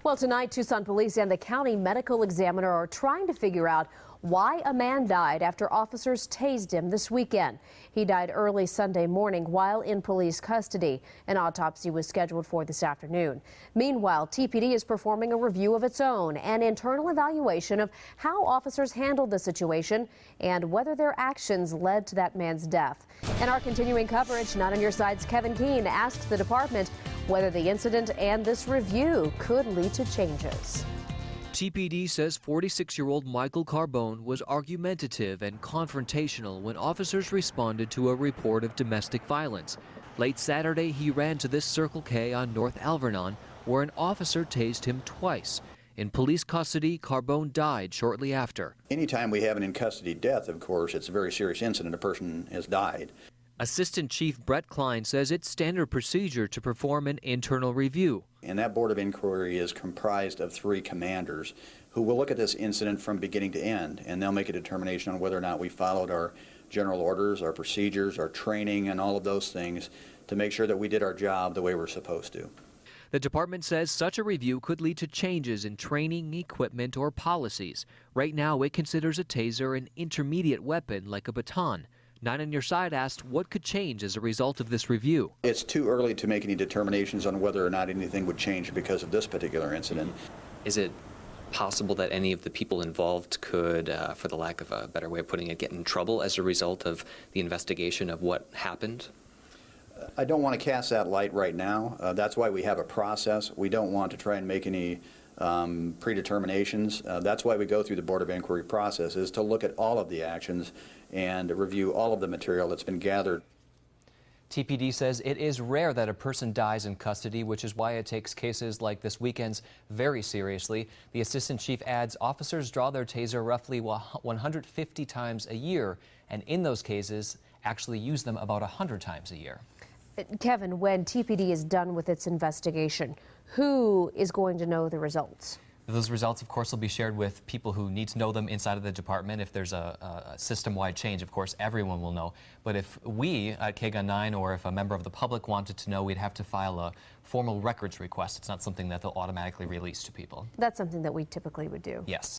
Well, tonight, Tucson police and the county medical examiner are trying to figure out why a man died after officers tased him this weekend. He died early Sunday morning while in police custody. An autopsy was scheduled for this afternoon. Meanwhile, TPD is performing a review of its own, an internal evaluation of how officers handled the situation and whether their actions led to that man's death. In our continuing coverage, Not on Your Side's Kevin Keene asked the department whether the incident and this review could lead to changes. TPD says 46-year-old Michael Carbone was argumentative and confrontational when officers responded to a report of domestic violence. Late Saturday, he ran to this Circle K on North Alvernon, where an officer tased him twice. In police custody, Carbone died shortly after. Anytime we have an in-custody death, of course, it's a very serious incident. A person has died. Assistant Chief Brett Klein says it's standard procedure to perform an internal review. And that board of inquiry is comprised of 3 commanders who will look at this incident from beginning to end, and they'll make a determination on whether or not we followed our general orders, our procedures, our training, and all of those things to make sure that we did our job the way we're supposed to. The department says such a review could lead to changes in training, equipment, or policies. Right now, it considers a taser an intermediate weapon like a baton. Not on Your Side asked what could change as a result of this review. It's too early to make any determinations on whether or not anything would change because of this particular incident. Is it possible that any of the people involved could, for the lack of a better way of putting it, get in trouble as a result of the investigation of what happened? I don't want to cast that light right now. That's why we have a process. We don't want to try and make any predeterminations. That's why we go through the Board of Inquiry process, is to look at all of the actions and review all of the material that's been gathered. TPD says it is rare that a person dies in custody, which is why it takes cases like this weekend's very seriously. The assistant chief adds officers draw their taser roughly 150 times a year, and in those cases actually use them about 100 times a year. Kevin, when TPD is done with its investigation, who is going to know the results? Those results, of course, will be shared with people who need to know them inside of the department. If there's a system-wide change, of course, everyone will know. But if we at KGUN-9 or if a member of the public wanted to know, we'd have to file a formal records request. It's not something that they'll automatically release to people. That's something that we typically would do. Yes.